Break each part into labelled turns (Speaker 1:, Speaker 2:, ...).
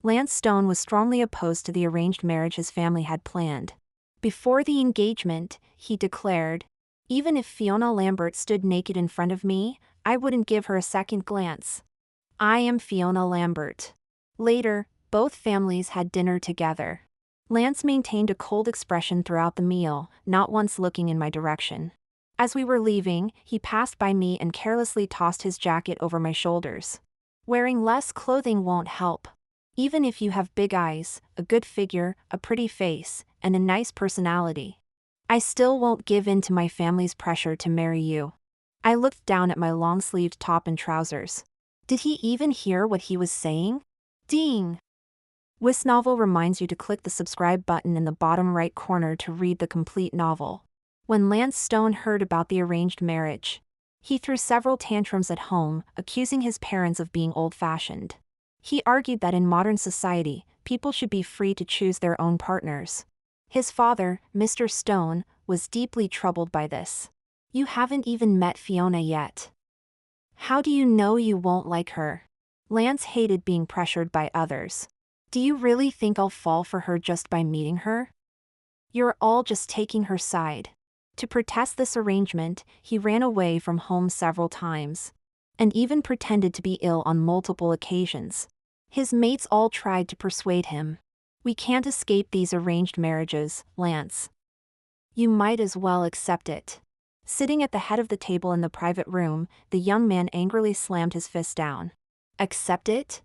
Speaker 1: Lance Stone was strongly opposed to the arranged marriage his family had planned. Before the engagement, he declared, "Even if Fiona Lambert stood naked in front of me, I wouldn't give her a second glance. I am Fiona Lambert." Later, both families had dinner together. Lance maintained a cold expression throughout the meal, not once looking in my direction. As we were leaving, he passed by me and carelessly tossed his jacket over my shoulders. Wearing less clothing won't help. Even if you have big eyes, a good figure, a pretty face, and a nice personality, I still won't give in to my family's pressure to marry you. I looked down at my long-sleeved top and trousers. Did he even hear what he was saying? Ding! This novel reminds you to click the subscribe button in the bottom right corner to read the complete novel. When Lance Stone heard about the arranged marriage, he threw several tantrums at home, accusing his parents of being old-fashioned. He argued that in modern society, people should be free to choose their own partners. His father, Mr. Stone, was deeply troubled by this. "You haven't even met Fiona yet. How do you know you won't like her?" Lance hated being pressured by others. "Do you really think I'll fall for her just by meeting her? You're all just taking her side." To protest this arrangement, he ran away from home several times, and even pretended to be ill on multiple occasions. His mates all tried to persuade him. "We can't escape these arranged marriages, Lance. You might as well accept it." Sitting at the head of the table in the private room, the young man angrily slammed his fist down. "Accept it?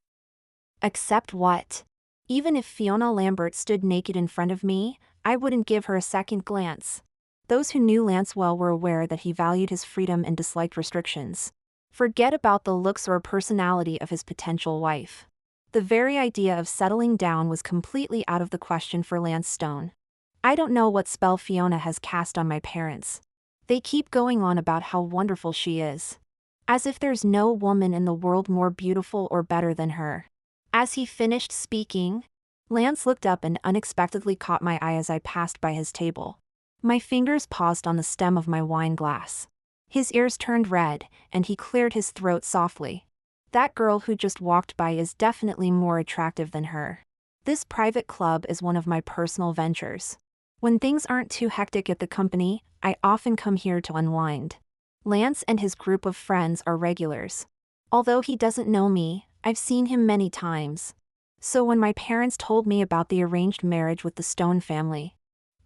Speaker 1: Accept what? Even if Fiona Lambert stood naked in front of me, I wouldn't give her a second glance." Those who knew Lance well were aware that he valued his freedom and disliked restrictions. Forget about the looks or personality of his potential wife. The very idea of settling down was completely out of the question for Lance Stone. "I don't know what spell Fiona has cast on my parents. They keep going on about how wonderful she is. As if there's no woman in the world more beautiful or better than her." As he finished speaking, Lance looked up and unexpectedly caught my eye as I passed by his table. My fingers paused on the stem of my wine glass. His ears turned red, and he cleared his throat softly. "That girl who just walked by is definitely more attractive than her. This private club is one of my personal ventures. When things aren't too hectic at the company, I often come here to unwind. Lance and his group of friends are regulars. Although he doesn't know me, I've seen him many times. So when my parents told me about the arranged marriage with the Stone family,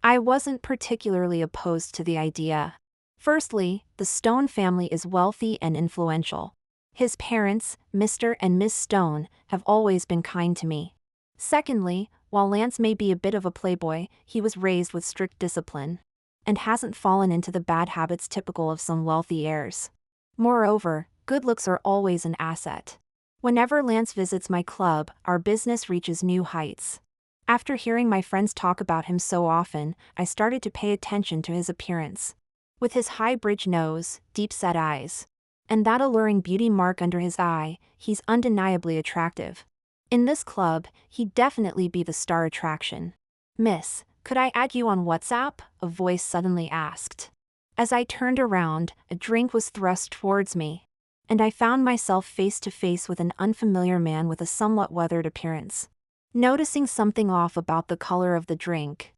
Speaker 1: I wasn't particularly opposed to the idea. Firstly, the Stone family is wealthy and influential. His parents, Mr. and Miss Stone, have always been kind to me. Secondly, while Lance may be a bit of a playboy, he was raised with strict discipline, and hasn't fallen into the bad habits typical of some wealthy heirs. Moreover, good looks are always an asset. Whenever Lance visits my club, our business reaches new heights. After hearing my friends talk about him so often, I started to pay attention to his appearance. With his high-bridge nose, deep-set eyes, and that alluring beauty mark under his eye, he's undeniably attractive. In this club, he'd definitely be the star attraction. "Miss, could I add you on WhatsApp?" a voice suddenly asked. As I turned around, a drink was thrust towards me, and I found myself face to face with an unfamiliar man with a somewhat weathered appearance. Noticing something off about the color of the drink,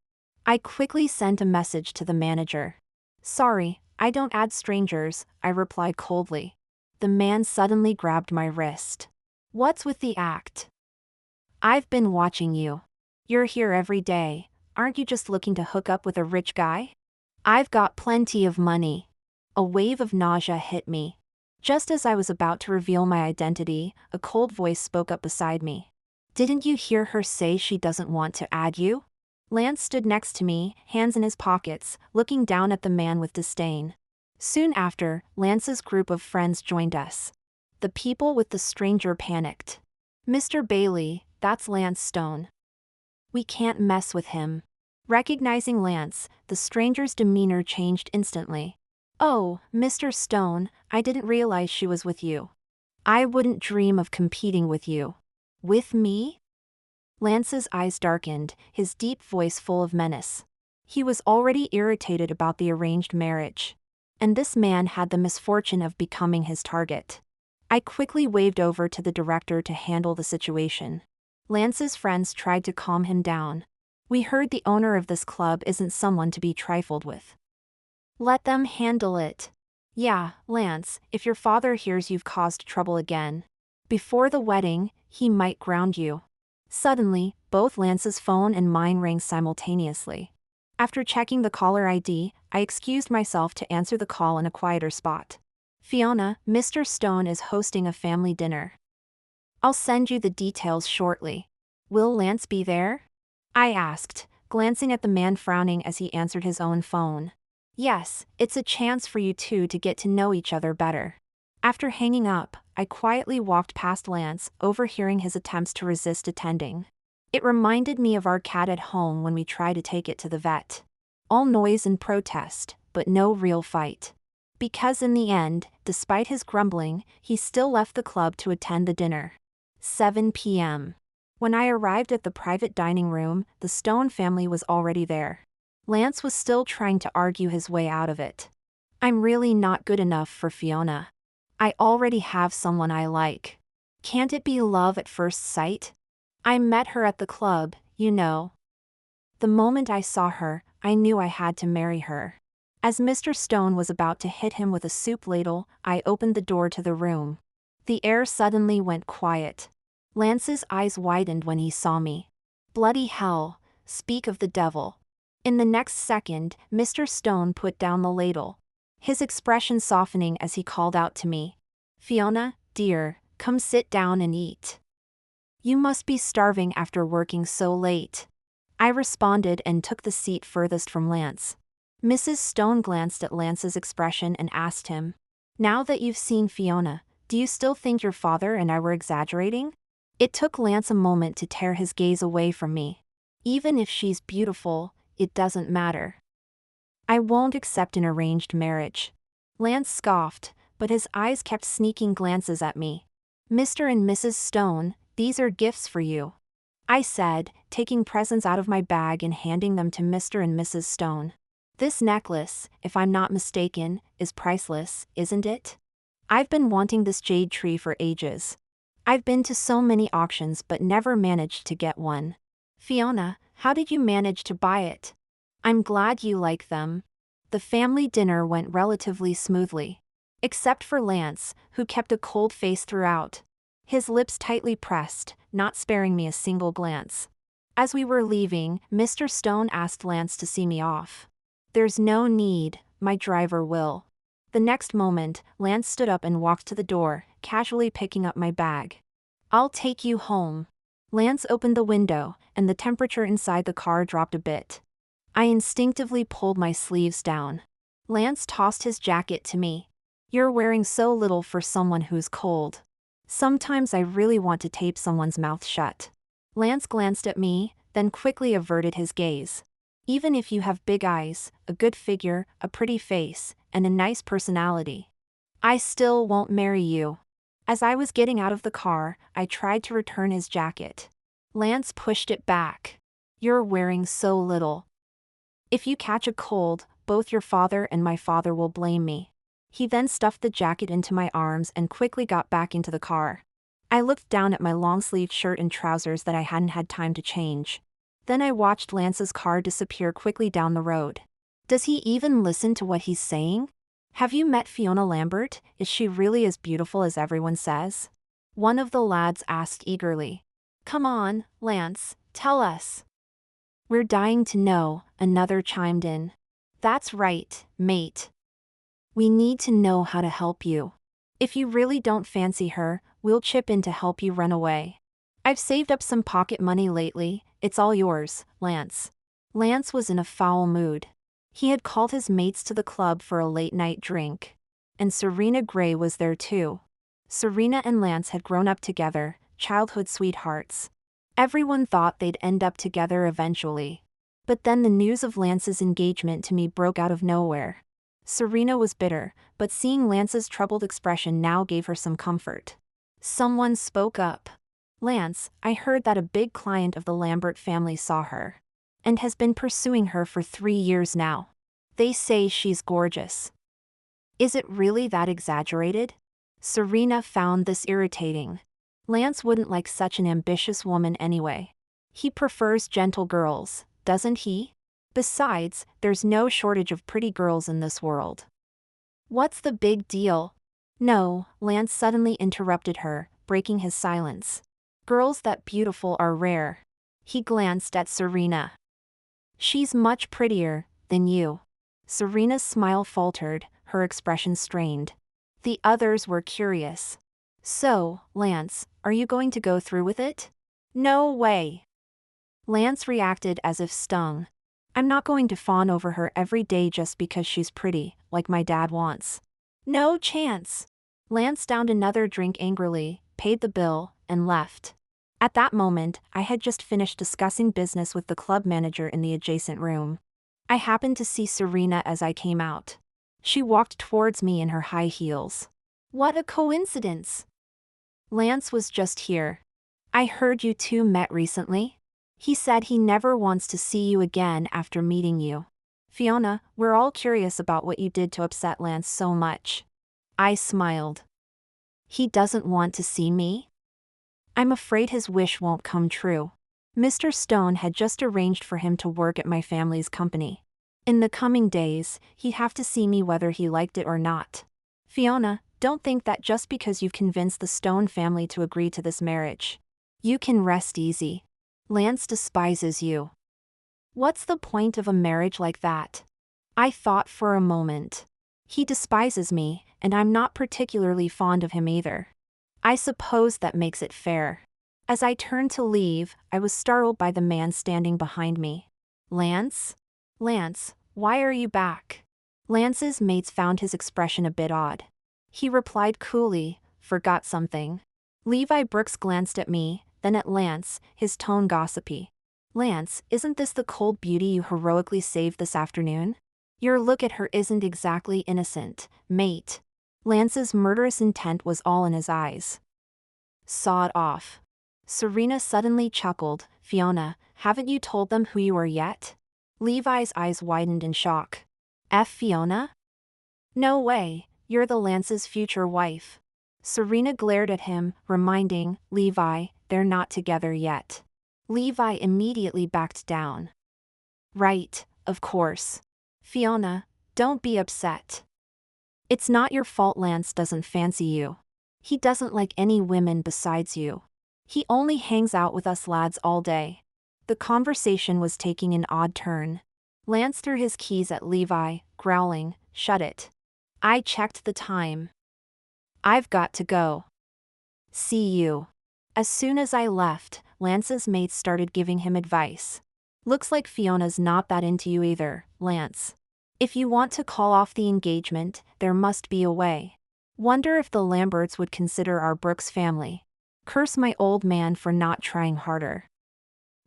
Speaker 1: I quickly sent a message to the manager. "Sorry, I don't add strangers," I replied coldly. The man suddenly grabbed my wrist. "What's with the act? I've been watching you. You're here every day. Aren't you just looking to hook up with a rich guy? I've got plenty of money." A wave of nausea hit me. Just as I was about to reveal my identity, a cold voice spoke up beside me. "Didn't you hear her say she doesn't want to add you?" Lance stood next to me, hands in his pockets, looking down at the man with disdain. Soon after, Lance's group of friends joined us. The people with the stranger panicked. "Mr. Bailey, that's Lance Stone. We can't mess with him." Recognizing Lance, the stranger's demeanor changed instantly. "Oh, Mr. Stone, I didn't realize she was with you. I wouldn't dream of competing with you." "With me?" Lance's eyes darkened, his deep voice full of menace. He was already irritated about the arranged marriage, and this man had the misfortune of becoming his target. I quickly waved over to the director to handle the situation. Lance's friends tried to calm him down. We heard the owner of this club isn't someone to be trifled with. Let them handle it. Yeah, Lance, if your father hears you've caused trouble again before the wedding, he might ground you. Suddenly, both Lance's phone and mine rang simultaneously. After checking the caller ID, I excused myself to answer the call in a quieter spot. Fiona, Mr. Stone is hosting a family dinner. I'll send you the details shortly. Will Lance be there? I asked, glancing at the man frowning as he answered his own phone. Yes, it's a chance for you two to get to know each other better. After hanging up, I quietly walked past Lance, overhearing his attempts to resist attending. It reminded me of our cat at home when we tried to take it to the vet. All noise and protest, but no real fight. Because in the end, despite his grumbling, he still left the club to attend the dinner. 7 p.m. When I arrived at the private dining room, the Stone family was already there. Lance was still trying to argue his way out of it. I'm really not good enough for Fiona. I already have someone I like. Can't it be love at first sight? I met her at the club, you know. The moment I saw her, I knew I had to marry her. As Mr. Stone was about to hit him with a soup ladle, I opened the door to the room. The air suddenly went quiet. Lance's eyes widened when he saw me. Bloody hell, speak of the devil. In the next second, Mr. Stone put down the ladle, his expression softening as he called out to me. Fiona, dear, come sit down and eat. You must be starving after working so late. I responded and took the seat furthest from Lance. Mrs. Stone glanced at Lance's expression and asked him, now that you've seen Fiona, do you still think your father and I were exaggerating? It took Lance a moment to tear his gaze away from me. Even if she's beautiful, it doesn't matter. I won't accept an arranged marriage. Lance scoffed, but his eyes kept sneaking glances at me. Mr. and Mrs. Stone, these are gifts for you, I said, taking presents out of my bag and handing them to Mr. and Mrs. Stone. This necklace, if I'm not mistaken, is priceless, isn't it? I've been wanting this jade tree for ages. I've been to so many auctions but never managed to get one. Fiona, how did you manage to buy it? I'm glad you like them. The family dinner went relatively smoothly. Except for Lance, who kept a cold face throughout. His lips tightly pressed, not sparing me a single glance. As we were leaving, Mr. Stone asked Lance to see me off. There's no need, my driver will. The next moment, Lance stood up and walked to the door, casually picking up my bag. I'll take you home. Lance opened the window, and the temperature inside the car dropped a bit. I instinctively pulled my sleeves down. Lance tossed his jacket to me. You're wearing so little for someone who's cold. Sometimes I really want to tape someone's mouth shut. Lance glanced at me, then quickly averted his gaze. Even if you have big eyes, a good figure, a pretty face, and a nice personality, I still won't marry you. As I was getting out of the car, I tried to return his jacket. Lance pushed it back. You're wearing so little. If you catch a cold, both your father and my father will blame me. He then stuffed the jacket into my arms and quickly got back into the car. I looked down at my long-sleeved shirt and trousers that I hadn't had time to change. Then I watched Lance's car disappear quickly down the road. Does he even listen to what he's saying? Have you met Fiona Lambert? Is she really as beautiful as everyone says? One of the lads asked eagerly. Come on, Lance, tell us. We're dying to know, another chimed in. That's right, mate. We need to know how to help you. If you really don't fancy her, we'll chip in to help you run away. I've saved up some pocket money lately, it's all yours, Lance. Lance was in a foul mood. He had called his mates to the club for a late-night drink. And Serena Gray was there too. Serena and Lance had grown up together, childhood sweethearts. Everyone thought they'd end up together eventually. But then the news of Lance's engagement to me broke out of nowhere. Serena was bitter, but seeing Lance's troubled expression now gave her some comfort. Someone spoke up. Lance, I heard that a big client of the Lambert family saw her. And has been pursuing her for 3 years now. They say she's gorgeous. Is it really that exaggerated? Serena found this irritating. Lance wouldn't like such an ambitious woman anyway. He prefers gentle girls, doesn't he? Besides, there's no shortage of pretty girls in this world. What's the big deal? No, Lance suddenly interrupted her, breaking his silence. Girls that beautiful are rare. He glanced at Serena. She's much prettier than you. Serena's smile faltered, her expression strained. The others were curious. So, Lance, are you going to go through with it? No way. Lance reacted as if stung. I'm not going to fawn over her every day just because she's pretty, like my dad wants. No chance. Lance downed another drink angrily, paid the bill, and left. At that moment, I had just finished discussing business with the club manager in the adjacent room. I happened to see Serena as I came out. She walked towards me in her high heels. What a coincidence. Lance was just here. I heard you two met recently. He said he never wants to see you again after meeting you. Fiona, we're all curious about what you did to upset Lance so much. I smiled. He doesn't want to see me? I'm afraid his wish won't come true. Mr. Stone had just arranged for him to work at my family's company. In the coming days, he'd have to see me whether he liked it or not. Fiona, don't think that just because you've convinced the Stone family to agree to this marriage, you can rest easy. Lance despises you. What's the point of a marriage like that? I thought for a moment. He despises me, and I'm not particularly fond of him either. I suppose that makes it fair. As I turned to leave, I was startled by the man standing behind me. Lance? Lance, why are you back? Lance's mates found his expression a bit odd. He replied coolly, forgot something. Levi Brooks glanced at me, then at Lance, his tone gossipy. Lance, isn't this the cold beauty you heroically saved this afternoon? Your look at her isn't exactly innocent, mate. Lance's murderous intent was all in his eyes. Saw it off. Serena suddenly chuckled. Fiona, haven't you told them who you are yet? Levi's eyes widened in shock. Fiona? No way, you're the Lance's future wife. Serena glared at him, reminding Levi, they're not together yet. Levi immediately backed down. Right, of course. Fiona, don't be upset. It's not your fault Lance doesn't fancy you. He doesn't like any women besides you. He only hangs out with us lads all day. The conversation was taking an odd turn. Lance threw his keys at Levi, growling, shut it. I checked the time. I've got to go. See you. As soon as I left, Lance's mates started giving him advice. Looks like Fiona's not that into you either, Lance. If you want to call off the engagement, there must be a way. Wonder if the Lamberts would consider our Brooks family. Curse my old man for not trying harder.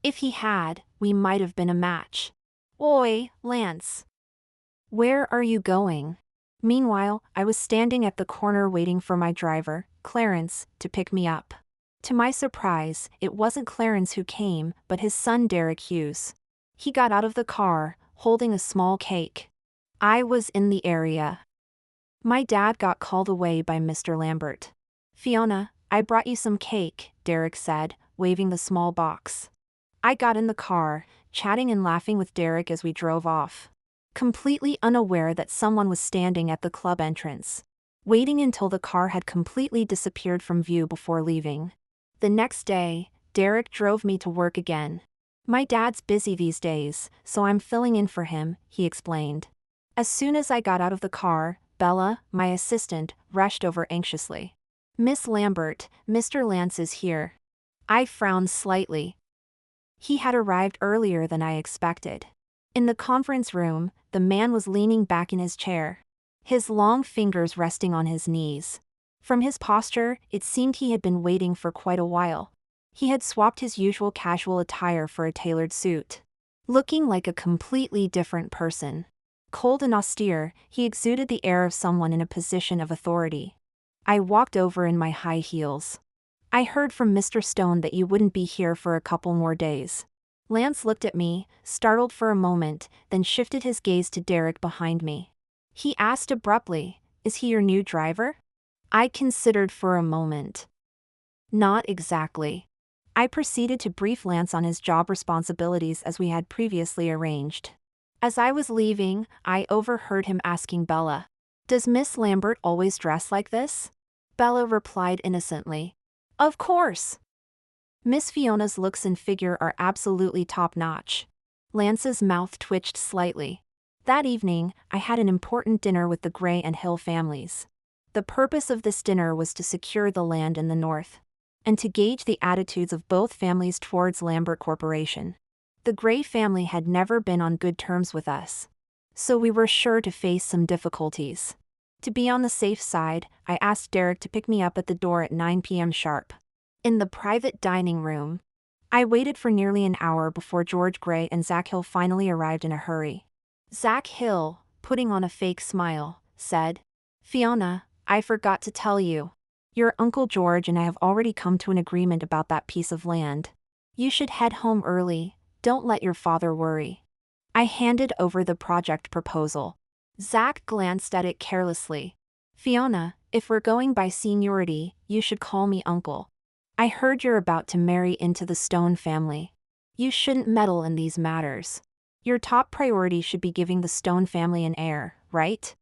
Speaker 1: If he had, we might have been a match. Oi, Lance. Where are you going? Meanwhile, I was standing at the corner waiting for my driver, Clarence, to pick me up. To my surprise, it wasn't Clarence who came, but his son Derek Hughes. He got out of the car, holding a small cake. I was in the area. My dad got called away by Mr. Lambert. Fiona, I brought you some cake, Derek said, waving the small box. I got in the car, chatting and laughing with Derek as we drove off. Completely unaware that someone was standing at the club entrance, waiting until the car had completely disappeared from view before leaving. The next day, Derek drove me to work again. My dad's busy these days, so I'm filling in for him, he explained. As soon as I got out of the car, Bella, my assistant, rushed over anxiously. Miss Lambert, Mr. Lance is here. I frowned slightly. He had arrived earlier than I expected. In the conference room, the man was leaning back in his chair, his long fingers resting on his knees. From his posture, it seemed he had been waiting for quite a while. He had swapped his usual casual attire for a tailored suit. Looking like a completely different person. Cold and austere, he exuded the air of someone in a position of authority. I walked over in my high heels. I heard from Mr. Stone that you wouldn't be here for a couple more days. Lance looked at me, startled for a moment, then shifted his gaze to Derek behind me. He asked abruptly, "Is he your new driver?" I considered for a moment. Not exactly. I proceeded to brief Lance on his job responsibilities as we had previously arranged. As I was leaving, I overheard him asking Bella, "Does Miss Lambert always dress like this?" Bella replied innocently, "Of course." Miss Fiona's looks and figure are absolutely top-notch. Lance's mouth twitched slightly. That evening, I had an important dinner with the Gray and Hill families. The purpose of this dinner was to secure the land in the north, and to gauge the attitudes of both families towards Lambert Corporation. The Gray family had never been on good terms with us, so we were sure to face some difficulties. To be on the safe side, I asked Derek to pick me up at the door at 9 p.m. sharp. In the private dining room, I waited for nearly an hour before George Gray and Zach Hill finally arrived in a hurry. Zach Hill, putting on a fake smile, said, "Fiona, I forgot to tell you. Your Uncle George and I have already come to an agreement about that piece of land. You should head home early, don't let your father worry." I handed over the project proposal. Zach glanced at it carelessly. "Fiona, if we're going by seniority, you should call me uncle. I heard you're about to marry into the Stone family. You shouldn't meddle in these matters. Your top priority should be giving the Stone family an heir, right?"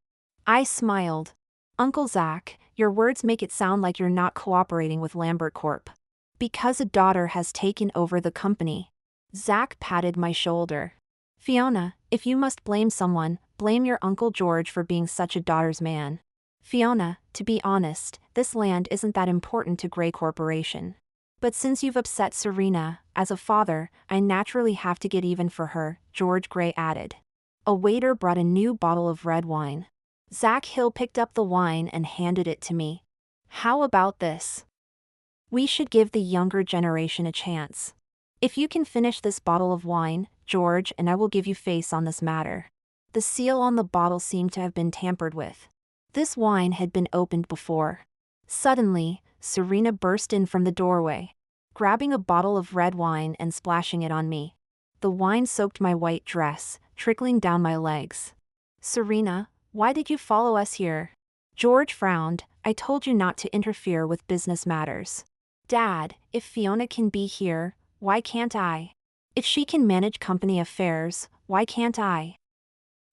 Speaker 1: I smiled. "Uncle Zach, your words make it sound like you're not cooperating with Lambert Corp. Because a daughter has taken over the company." Zach patted my shoulder. "Fiona, if you must blame someone, blame your Uncle George for being such a daughter's man. Fiona, to be honest, this land isn't that important to Gray Corporation. But since you've upset Serena, as a father, I naturally have to get even for her," George Gray added. A waiter brought a new bottle of red wine. Zach Hill picked up the wine and handed it to me. "How about this? We should give the younger generation a chance. If you can finish this bottle of wine, George, and I will give you face on this matter." The seal on the bottle seemed to have been tampered with. This wine had been opened before. Suddenly, Serena burst in from the doorway, grabbing a bottle of red wine and splashing it on me. The wine soaked my white dress, trickling down my legs. "Serena, why did you follow us here?" George frowned. "I told you not to interfere with business matters." "Dad, if Fiona can be here, why can't I? If she can manage company affairs, why can't I?"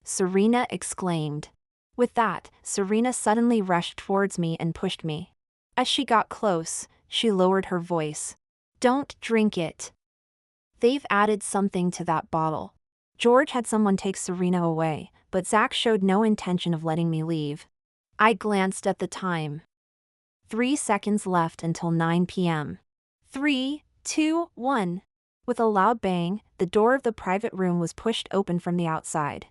Speaker 1: Serena exclaimed. With that, Serena suddenly rushed towards me and pushed me. As she got close, she lowered her voice. "Don't drink it. They've added something to that bottle." George had someone take Serena away, but Zach showed no intention of letting me leave. I glanced at the time. 3 seconds left until 9 p.m. 3, 2, 1. With a loud bang, the door of the private room was pushed open from the outside.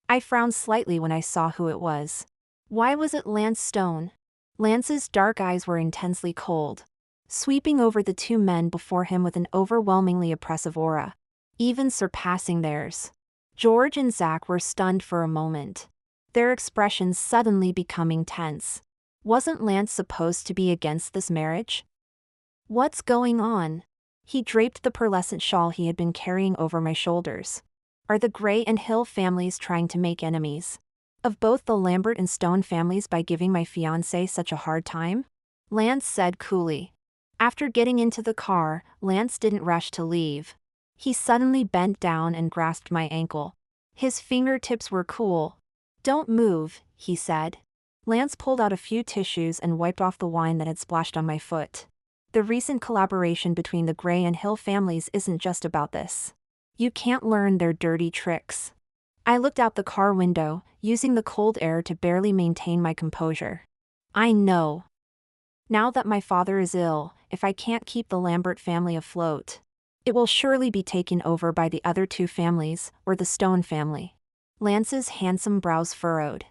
Speaker 1: I frowned slightly when I saw who it was. Why was it Lance Stone? Lance's dark eyes were intensely cold, sweeping over the two men before him with an overwhelmingly oppressive aura, even surpassing theirs. George and Zach were stunned for a moment, their expressions suddenly becoming tense. Wasn't Lance supposed to be against this marriage? "What's going on?" He draped the pearlescent shawl he had been carrying over my shoulders. "Are the Gray and Hill families trying to make enemies of both the Lambert and Stone families by giving my fiancé such a hard time?" Lance said coolly. After getting into the car, Lance didn't rush to leave. He suddenly bent down and grasped my ankle. His fingertips were cool. "Don't move," he said. Lance pulled out a few tissues and wiped off the wine that had splashed on my foot. "The recent collaboration between the Gray and Hill families isn't just about this. You can't learn their dirty tricks." I looked out the car window, using the cold air to barely maintain my composure. "I know. Now that my father is ill, if I can't keep the Lambert family afloat, it will surely be taken over by the other two families, or the Stone family." Lance's handsome brows furrowed.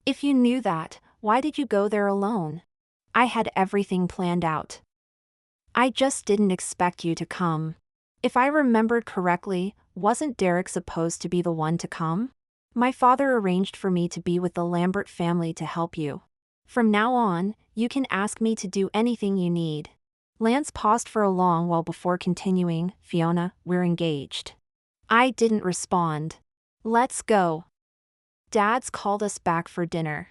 Speaker 1: "If you knew that, why did you go there alone? I had everything planned out." "I just didn't expect you to come. If I remembered correctly, wasn't Derek supposed to be the one to come? My father arranged for me to be with the Lambert family to help you. From now on, you can ask me to do anything you need." Lance paused for a long while before continuing, "Fiona, we're engaged." I didn't respond. "Let's go. Dad's called us back for dinner."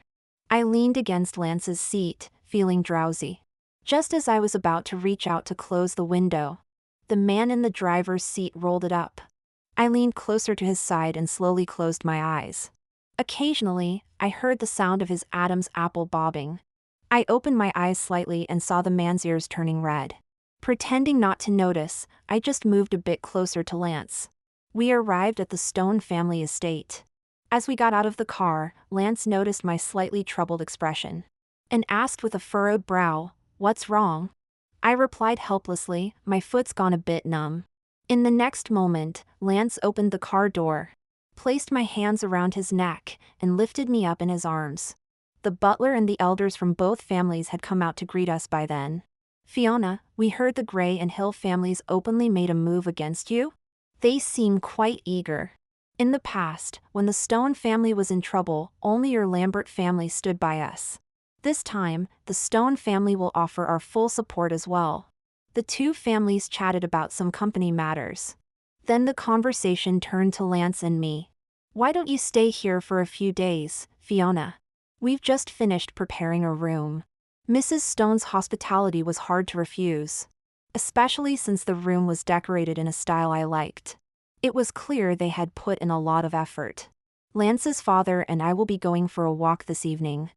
Speaker 1: I leaned against Lance's seat, feeling drowsy. Just as I was about to reach out to close the window, the man in the driver's seat rolled it up. I leaned closer to his side and slowly closed my eyes. Occasionally, I heard the sound of his Adam's apple bobbing. I opened my eyes slightly and saw the man's ears turning red. Pretending not to notice, I just moved a bit closer to Lance. We arrived at the Stone family estate. As we got out of the car, Lance noticed my slightly troubled expression and asked with a furrowed brow, "What's wrong?" I replied helplessly, "My foot's gone a bit numb." In the next moment, Lance opened the car door, placed my hands around his neck, and lifted me up in his arms. The butler and the elders from both families had come out to greet us by then. "Fiona, we heard the Gray and Hill families openly made a move against you? They seem quite eager. In the past, when the Stone family was in trouble, only your Lambert family stood by us. This time, the Stone family will offer our full support as well." The two families chatted about some company matters. Then the conversation turned to Lance and me. "Why don't you stay here for a few days, Fiona? We've just finished preparing a room." Mrs. Stone's hospitality was hard to refuse, especially since the room was decorated in a style I liked. It was clear they had put in a lot of effort. "Lance's father and I will be going for a walk this evening.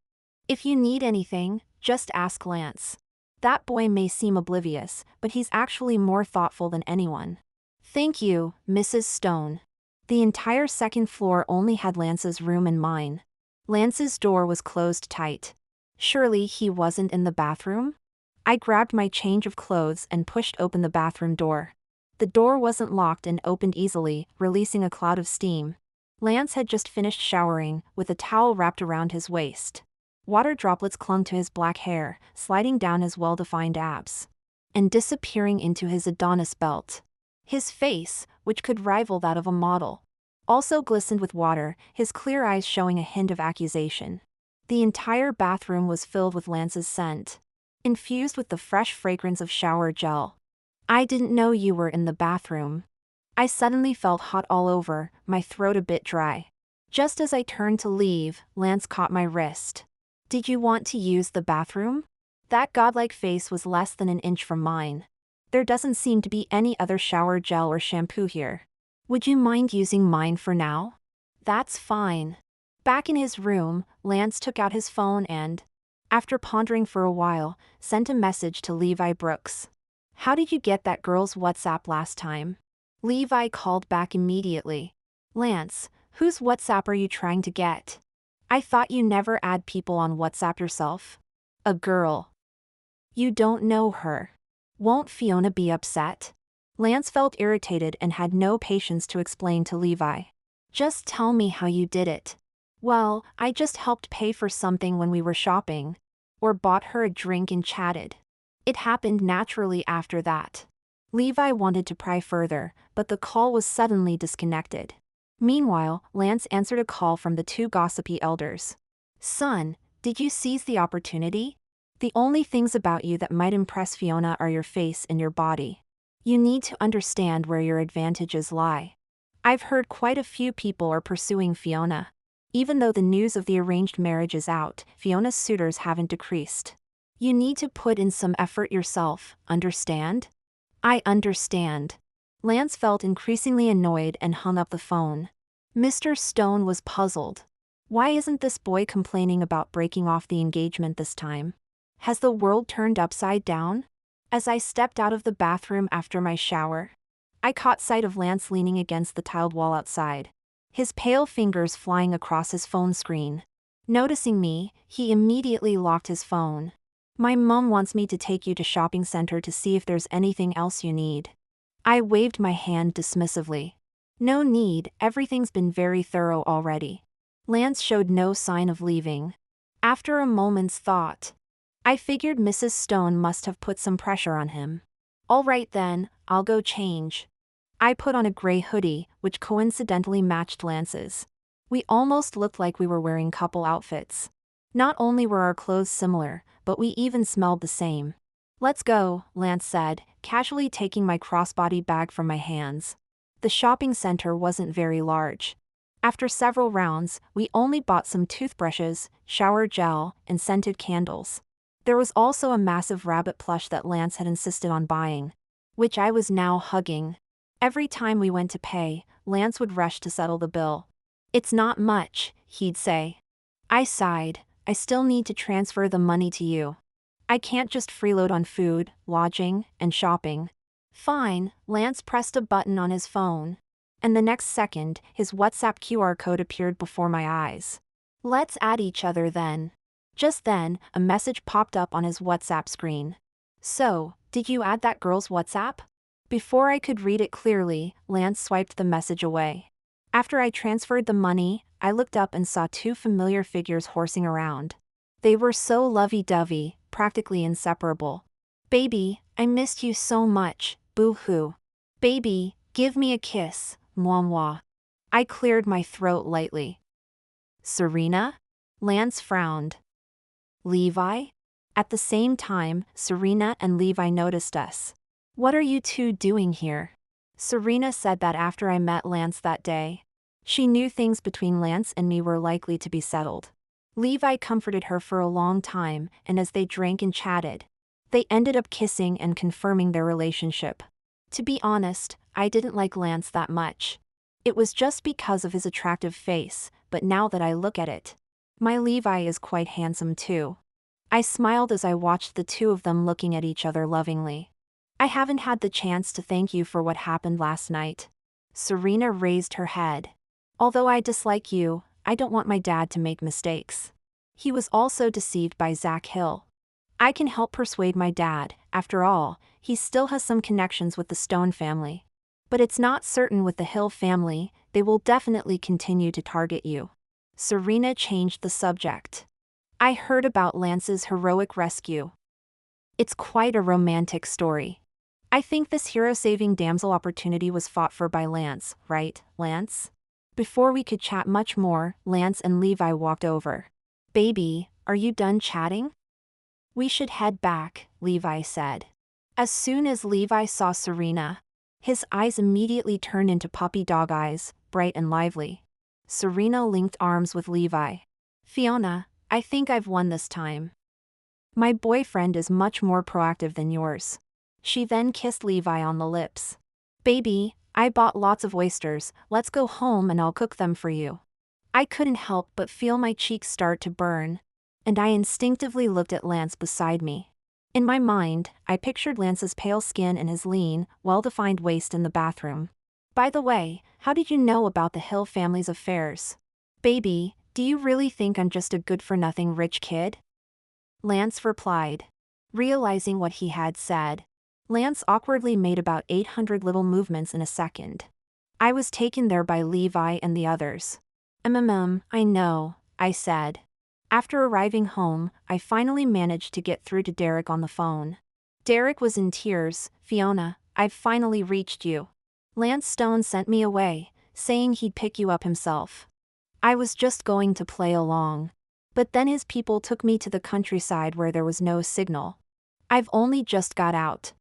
Speaker 1: If you need anything, just ask Lance. That boy may seem oblivious, but he's actually more thoughtful than anyone." "Thank you, Mrs. Stone." The entire second floor only had Lance's room and mine. Lance's door was closed tight. Surely he wasn't in the bathroom? I grabbed my change of clothes and pushed open the bathroom door. The door wasn't locked and opened easily, releasing a cloud of steam. Lance had just finished showering, with a towel wrapped around his waist. Water droplets clung to his black hair, sliding down his well-defined abs and disappearing into his Adonis belt. His face, which could rival that of a model, also glistened with water, his clear eyes showing a hint of accusation. The entire bathroom was filled with Lance's scent, infused with the fresh fragrance of shower gel. "I didn't know you were in the bathroom." I suddenly felt hot all over, my throat a bit dry. Just as I turned to leave, Lance caught my wrist. "Did you want to use the bathroom?" That godlike face was less than an inch from mine. "There doesn't seem to be any other shower gel or shampoo here. Would you mind using mine for now?" "That's fine." Back in his room, Lance took out his phone and, after pondering for a while, sent a message to Levi Brooks. "How did you get that girl's WhatsApp last time?" Levi called back immediately. "Lance, whose WhatsApp are you trying to get? I thought you never add people on WhatsApp yourself." "A girl. You don't know her. Won't Fiona be upset?" Lance felt irritated and had no patience to explain to Levi. "Just tell me how you did it." "Well, I just helped pay for something when we were shopping. Or bought her a drink and chatted. It happened naturally after that." Levi wanted to pry further, but the call was suddenly disconnected. Meanwhile, Lance answered a call from the two gossipy elders. "Son, did you seize the opportunity? The only things about you that might impress Fiona are your face and your body. You need to understand where your advantages lie. I've heard quite a few people are pursuing Fiona. Even though the news of the arranged marriage is out, Fiona's suitors haven't decreased. You need to put in some effort yourself, understand?" "I understand." Lance felt increasingly annoyed and hung up the phone. Mr. Stone was puzzled. Why isn't this boy complaining about breaking off the engagement this time? Has the world turned upside down? As I stepped out of the bathroom after my shower, I caught sight of Lance leaning against the tiled wall outside, his pale fingers flying across his phone screen. Noticing me, he immediately locked his phone. "My mom wants me to take you to shopping center to see if there's anything else you need." I waved my hand dismissively. "No need, everything's been very thorough already." Lance showed no sign of leaving. After a moment's thought, I figured Mrs. Stone must have put some pressure on him. "All right then, I'll go change." I put on a gray hoodie, which coincidentally matched Lance's. We almost looked like we were wearing couple outfits. Not only were our clothes similar, but we even smelled the same. "Let's go," Lance said, casually taking my crossbody bag from my hands. The shopping center wasn't very large. After several rounds, we only bought some toothbrushes, shower gel, and scented candles. There was also a massive rabbit plush that Lance had insisted on buying, which I was now hugging. Every time we went to pay, Lance would rush to settle the bill. "It's not much," he'd say. I sighed. "I still need to transfer the money to you. I can't just freeload on food, lodging, and shopping." "Fine." Lance pressed a button on his phone. And the next second, his WhatsApp QR code appeared before my eyes. "Let's add each other then." Just then, a message popped up on his WhatsApp screen. "So, did you add that girl's WhatsApp?" Before I could read it clearly, Lance swiped the message away. After I transferred the money, I looked up and saw two familiar figures horsing around. They were so lovey-dovey, practically inseparable. "Baby, I missed you so much, boo-hoo. Baby, give me a kiss, mwah-mwah." I cleared my throat lightly. "Serena?" Lance frowned. "Levi?" At the same time, Serena and Levi noticed us. "What are you two doing here?" Serena said that after I met Lance that day. She knew things between Lance and me were likely to be settled. Levi comforted her for a long time, and as they drank and chatted, they ended up kissing and confirming their relationship. To be honest, I didn't like Lance that much. It was just because of his attractive face, but now that I look at it, my Levi is quite handsome too. I smiled as I watched the two of them looking at each other lovingly. "I haven't had the chance to thank you for what happened last night." Serena raised her head. "Although I dislike you, I don't want my dad to make mistakes. He was also deceived by Zach Hill. I can help persuade my dad. After all, he still has some connections with the Stone family. But it's not certain with the Hill family, they will definitely continue to target you." Serena changed the subject. "I heard about Lance's heroic rescue. It's quite a romantic story. I think this hero-saving damsel opportunity was fought for by Lance, right, Lance?" Before we could chat much more, Lance and Levi walked over. "Baby, are you done chatting? We should head back," Levi said. As soon as Levi saw Serena, his eyes immediately turned into puppy dog eyes, bright and lively. Serena linked arms with Levi. "Fiona, I think I've won this time. My boyfriend is much more proactive than yours." She then kissed Levi on the lips. "Baby, I bought lots of oysters, let's go home and I'll cook them for you." I couldn't help but feel my cheeks start to burn, and I instinctively looked at Lance beside me. In my mind, I pictured Lance's pale skin and his lean, well-defined waist in the bathroom. "By the way, how did you know about the Hill family's affairs? Baby, do you really think I'm just a good-for-nothing rich kid?" Lance replied. Realizing what he had said, Lance awkwardly made about 800 little movements in a second. I was taken there by Levi and the others. I know," I said. After arriving home, I finally managed to get through to Derek on the phone. Derek was in tears. "Fiona, I've finally reached you. Lance Stone sent me away, saying he'd pick you up himself. I was just going to play along. But then his people took me to the countryside where there was no signal. I've only just got out.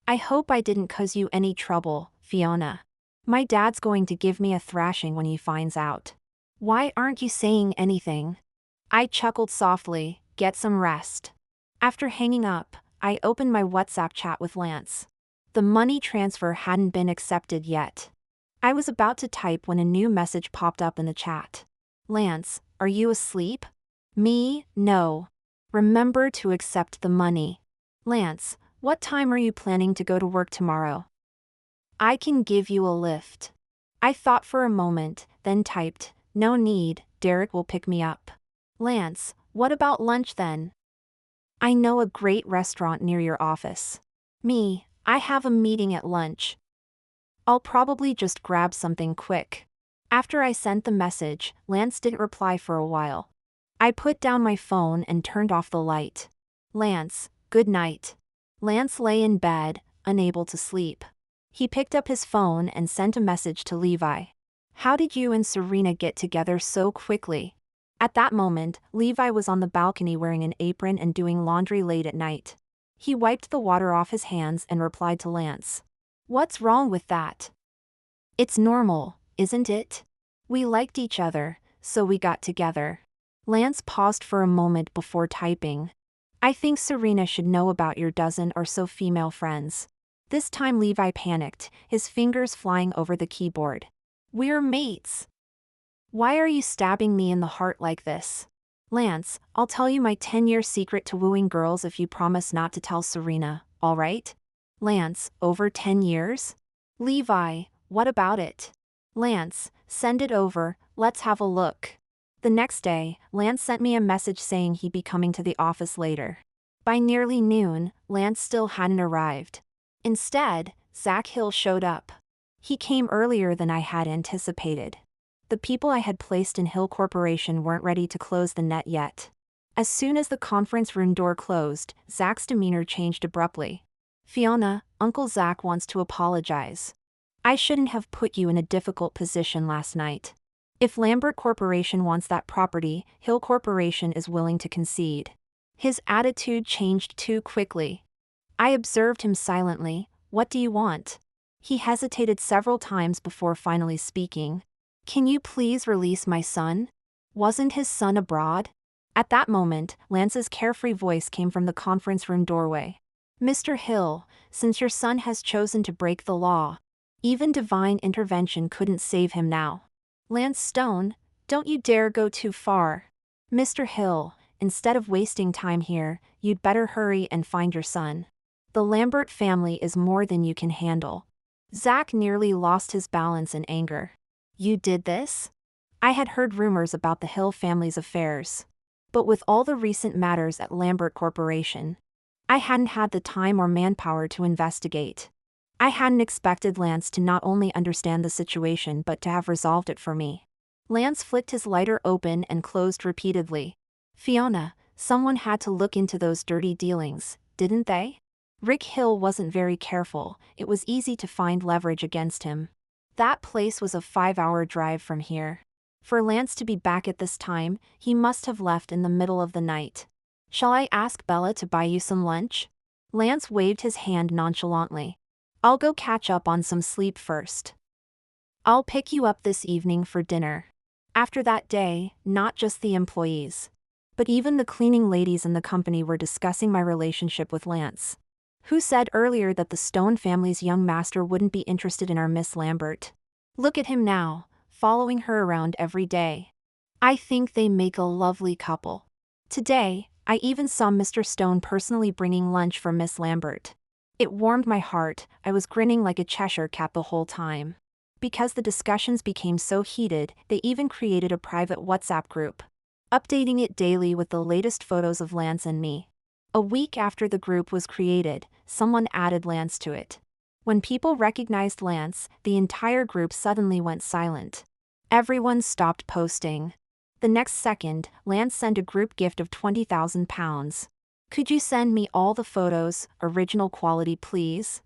Speaker 1: I hope I didn't cause you any trouble, Fiona. My dad's going to give me a thrashing when he finds out. Why aren't you saying anything?" I chuckled softly. "Get some rest." After hanging up, I opened my WhatsApp chat with Lance. The money transfer hadn't been accepted yet. I was about to type when a new message popped up in the chat. "Lance, are you asleep?" Me, "No. Remember to accept the money." "Lance, what time are you planning to go to work tomorrow?" "I can give you a lift." I thought for a moment, then typed, "No need, Derek will pick me up." "Lance, what about lunch then?" "I know a great restaurant near your office." Me, "I have a meeting at lunch. I'll probably just grab something quick." After I sent the message, Lance didn't reply for a while. I put down my phone and turned off the light. "Lance, good night." Lance lay in bed, unable to sleep. He picked up his phone and sent a message to Levi. "How did you and Serena get together so quickly?" At that moment, Levi was on the balcony wearing an apron and doing laundry late at night. He wiped the water off his hands and replied to Lance. "What's wrong with that? It's normal, isn't it? We liked each other, so we got together." Lance paused for a moment before typing. I think Serena should know about your dozen or so female friends. This time Levi panicked, his fingers flying over the keyboard. We're mates. Why are you stabbing me in the heart like this? Lance, I'll tell you my 10-year secret to wooing girls if you promise not to tell Serena, all right? Lance, over 10 years? Levi, what about it? Lance, send it over, let's have a look. The next day, Lance sent me a message saying he'd be coming to the office later. By nearly noon, Lance still hadn't arrived. Instead, Zach Hill showed up. He came earlier than I had anticipated. The people I had placed in Hill Corporation weren't ready to close the net yet. As soon as the conference room door closed, Zach's demeanor changed abruptly. Fiona, Uncle Zach wants to apologize. I shouldn't have put you in a difficult position last night. If Lambert Corporation wants that property, Hill Corporation is willing to concede. His attitude changed too quickly. I observed him silently. What do you want? He hesitated several times before finally speaking. Can you please release my son? Wasn't his son abroad? At that moment, Lance's carefree voice came from the conference room doorway. Mr. Hill, since your son has chosen to break the law, even divine intervention couldn't save him now. Lance Stone, don't you dare go too far. Mr. Hill, instead of wasting time here, you'd better hurry and find your son. The Lambert family is more than you can handle. Zach nearly lost his balance in anger. You did this? I had heard rumors about the Hill family's affairs. But with all the recent matters at Lambert Corporation, I hadn't had the time or manpower to investigate. I hadn't expected Lance to not only understand the situation but to have resolved it for me. Lance flicked his lighter open and closed repeatedly. Fiona, someone had to look into those dirty dealings, didn't they? Rick Hill wasn't very careful. It was easy to find leverage against him. That place was a 5-hour drive from here. For Lance to be back at this time, he must have left in the middle of the night. Shall I ask Bella to buy you some lunch? Lance waved his hand nonchalantly. I'll go catch up on some sleep first. I'll pick you up this evening for dinner. After that day, not just the employees, but even the cleaning ladies in the company were discussing my relationship with Lance. Who said earlier that the Stone family's young master wouldn't be interested in our Miss Lambert? Look at him now, following her around every day. I think they make a lovely couple. Today, I even saw Mr. Stone personally bringing lunch for Miss Lambert. It warmed my heart. I was grinning like a Cheshire cat the whole time. Because the discussions became so heated, they even created a private WhatsApp group, updating it daily with the latest photos of Lance and me. A week after the group was created, someone added Lance to it. When people recognized Lance, the entire group suddenly went silent. Everyone stopped posting. The next second, Lance sent a group gift of £20,000. Could you send me all the photos, original quality please?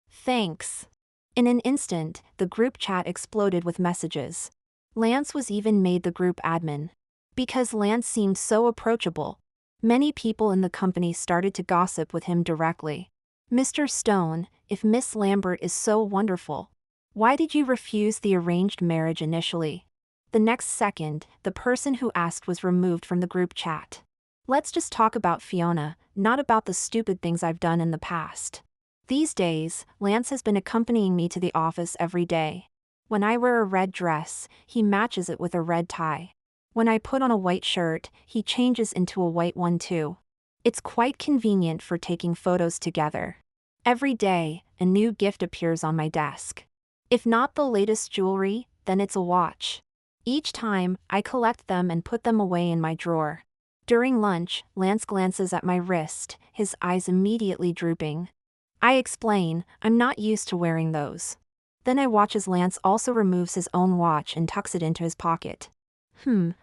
Speaker 1: Thanks. In an instant, the group chat exploded with messages. Lance was even made the group admin. Because Lance seemed so approachable, many people in the company started to gossip with him directly. Mr. Stone, if Miss Lambert is so wonderful, why did you refuse the arranged marriage initially? The next second, the person who asked was removed from the group chat. Let's just talk about Fiona, not about the stupid things I've done in the past. These days, Lance has been accompanying me to the office every day. When I wear a red dress, he matches it with a red tie. When I put on a white shirt, he changes into a white one too. It's quite convenient for taking photos together. Every day, a new gift appears on my desk. If not the latest jewelry, then it's a watch. Each time, I collect them and put them away in my drawer. During lunch, Lance glances at my wrist, his eyes immediately drooping. I explain, I'm not used to wearing those. Then I watch as Lance also removes his own watch and tucks it into his pocket.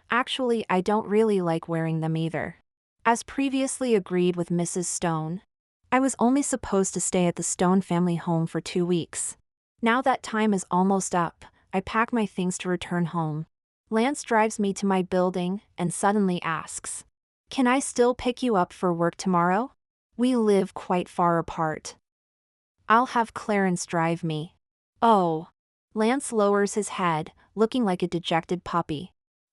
Speaker 1: Actually I don't really like wearing them either. As previously agreed with Mrs. Stone, I was only supposed to stay at the Stone family home for 2 weeks. Now that time is almost up, I pack my things to return home. Lance drives me to my building and suddenly asks, "Can I still pick you up for work tomorrow? We live quite far apart." "I'll have Clarence drive me." "Oh." Lance lowers his head, looking like a dejected puppy.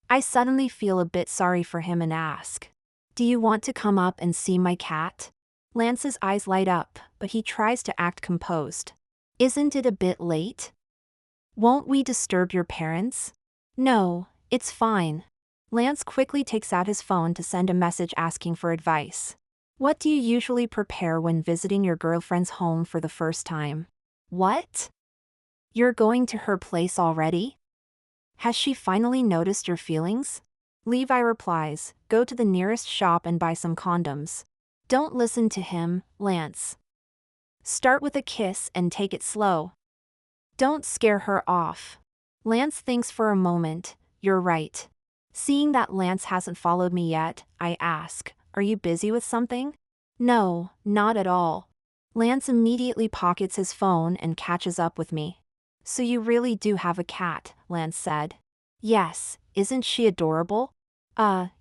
Speaker 1: I suddenly feel a bit sorry for him and ask, Do you want to come up and see my cat? Lance's eyes light up, but he tries to act composed. Isn't it a bit late? Won't we disturb your parents? No, it's fine. Lance quickly takes out his phone to send a message asking for advice. What do you usually prepare when visiting your girlfriend's home for the first time? What? You're going to her place already? Has she finally noticed your feelings? Levi replies, go to the nearest shop and buy some condoms. Don't listen to him, Lance. Start with a kiss and take it slow. Don't scare her off. Lance thinks for a moment. You're right. Seeing that Lance hasn't followed me yet, I ask, are you busy with something? No, not at all. Lance immediately pockets his phone and catches up with me. So you really do have a cat, Lance said. Yes, isn't she adorable?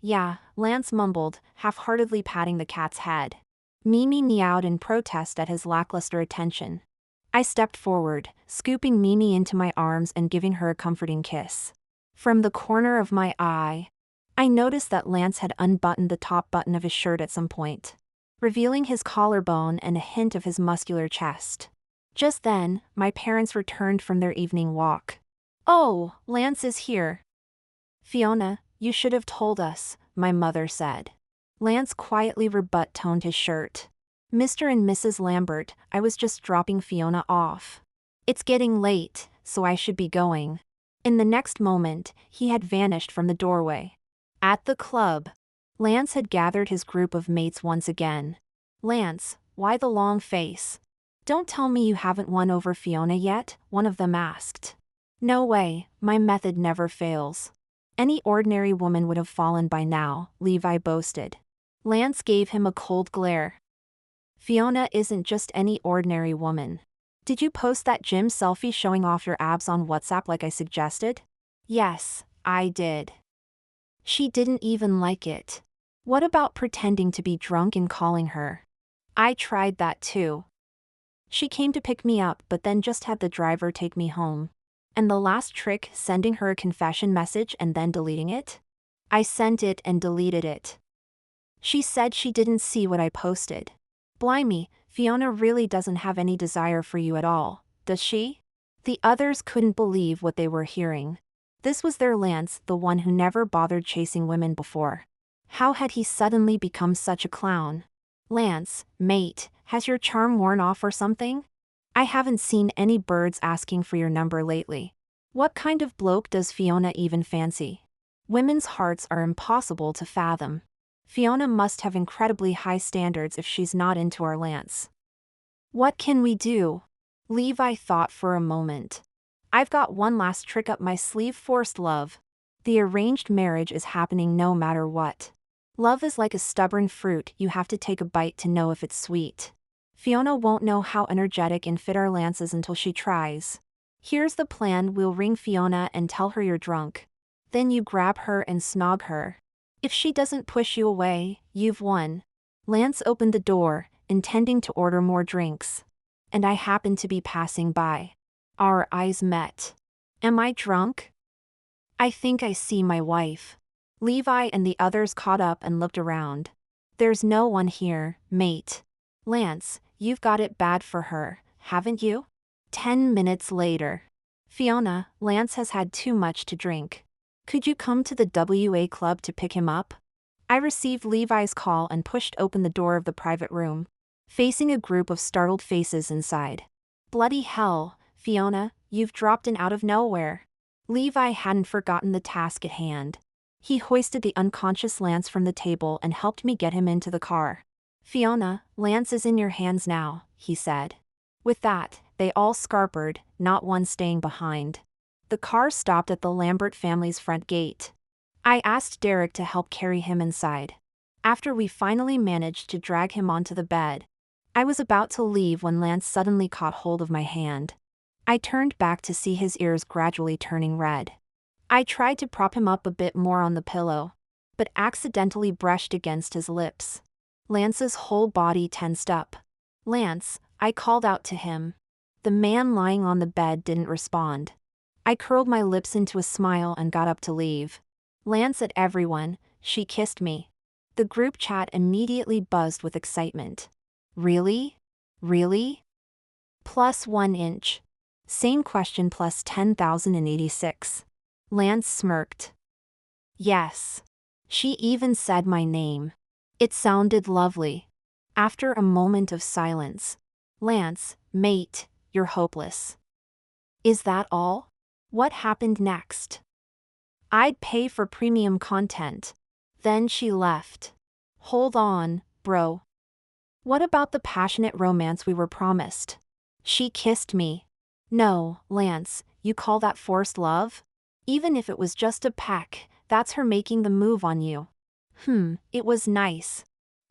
Speaker 1: Yeah, Lance mumbled, half-heartedly patting the cat's head. Mimi meowed in protest at his lackluster attention. I stepped forward, scooping Mimi into my arms and giving her a comforting kiss. From the corner of my eye, I noticed that Lance had unbuttoned the top button of his shirt at some point, revealing his collarbone and a hint of his muscular chest. Just then, my parents returned from their evening walk. Oh, Lance is here. Fiona, you should have told us, my mother said. Lance quietly rebut-toned his shirt. Mr. and Mrs. Lambert, I was just dropping Fiona off. It's getting late, so I should be going. In the next moment, he had vanished from the doorway. At the club, Lance had gathered his group of mates once again. Lance, why the long face? Don't tell me you haven't won over Fiona yet, one of them asked. No way, my method never fails. Any ordinary woman would have fallen by now, Levi boasted. Lance gave him a cold glare. Fiona isn't just any ordinary woman. Did you post that gym selfie showing off your abs on WhatsApp like I suggested? Yes, I did. She didn't even like it. What about pretending to be drunk and calling her? I tried that too. She came to pick me up but then just had the driver take me home. And the last trick, sending her a confession message and then deleting it? I sent it and deleted it. She said she didn't see what I posted. Blimey, Fiona really doesn't have any desire for you at all, does she? The others couldn't believe what they were hearing. This was their Lance, the one who never bothered chasing women before. How had he suddenly become such a clown? Lance, mate, has your charm worn off or something? I haven't seen any birds asking for your number lately. What kind of bloke does Fiona even fancy? Women's hearts are impossible to fathom. Fiona must have incredibly high standards if she's not into our Lance. What can we do? Levi thought for a moment. I've got one last trick up my sleeve, forced love. The arranged marriage is happening no matter what. Love is like a stubborn fruit, you have to take a bite to know if it's sweet. Fiona won't know how energetic and fit our Lance is until she tries. Here's the plan, we'll ring Fiona and tell her you're drunk. Then you grab her and snog her. If she doesn't push you away, you've won. Lance opened the door, intending to order more drinks. And I happened to be passing by. Our eyes met. Am I drunk? I think I see my wife. Levi and the others caught up and looked around. There's no one here, mate. Lance, you've got it bad for her, haven't you? 10 minutes later. Fiona, Lance has had too much to drink. Could you come to the WA club to pick him up? I received Levi's call and pushed open the door of the private room, facing a group of startled faces inside. Bloody hell, Fiona, you've dropped in out of nowhere. Levi hadn't forgotten the task at hand. He hoisted the unconscious Lance from the table and helped me get him into the car. Fiona, Lance is in your hands now, he said. With that, they all scarpered, not one staying behind. The car stopped at the Lambert family's front gate. I asked Derek to help carry him inside. After we finally managed to drag him onto the bed, I was about to leave when Lance suddenly caught hold of my hand. I turned back to see his ears gradually turning red. I tried to prop him up a bit more on the pillow, but accidentally brushed against his lips. Lance's whole body tensed up. Lance, I called out to him. The man lying on the bed didn't respond. I curled my lips into a smile and got up to leave. Lance at everyone, she kissed me. The group chat immediately buzzed with excitement. Really? Really? Plus 1 inch. Same question plus 10,086. Lance smirked. Yes. She even said my name. It sounded lovely. After a moment of silence. Lance, mate, you're hopeless. Is that all? What happened next? I'd pay for premium content. Then she left. Hold on, bro. What about the passionate romance we were promised? She kissed me. No, Lance, you call that forced love? Even if it was just a peck, that's her making the move on you. It was nice.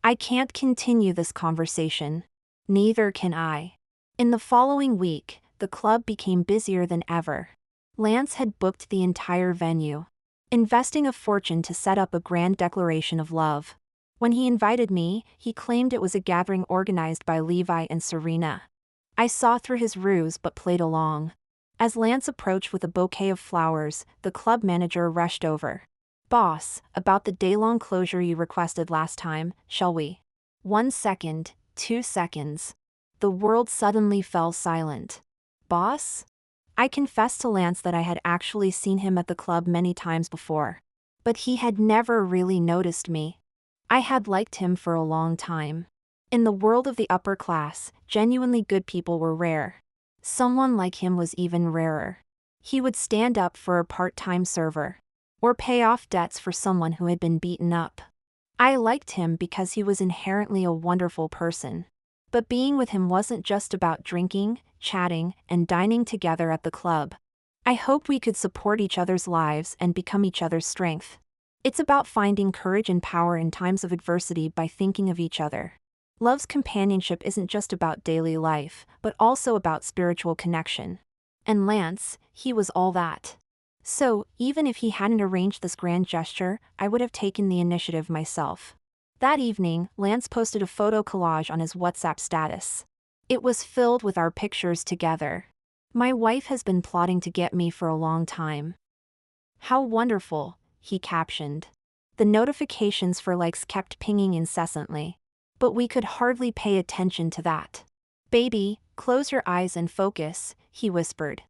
Speaker 1: I can't continue this conversation. Neither can I. In the following week, the club became busier than ever. Lance had booked the entire venue, investing a fortune to set up a grand declaration of love. When he invited me, he claimed it was a gathering organized by Levi and Serena. I saw through his ruse but played along. As Lance approached with a bouquet of flowers, the club manager rushed over. Boss, about the day-long closure you requested last time, shall we? 1 second, 2 seconds. The world suddenly fell silent. Boss? I confessed to Lance that I had actually seen him at the club many times before. But he had never really noticed me. I had liked him for a long time. In the world of the upper class, genuinely good people were rare. Someone like him was even rarer. He would stand up for a part-time server. Or pay off debts for someone who had been beaten up. I liked him because he was inherently a wonderful person. But being with him wasn't just about drinking, chatting, and dining together at the club. I hoped we could support each other's lives and become each other's strength. It's about finding courage and power in times of adversity by thinking of each other. Love's companionship isn't just about daily life, but also about spiritual connection. And Lance, he was all that. So, even if he hadn't arranged this grand gesture, I would have taken the initiative myself. That evening, Lance posted a photo collage on his WhatsApp status. It was filled with our pictures together. My wife has been plotting to get me for a long time. How wonderful, he captioned. The notifications for likes kept pinging incessantly. But we could hardly pay attention to that. Baby, close your eyes and focus, he whispered.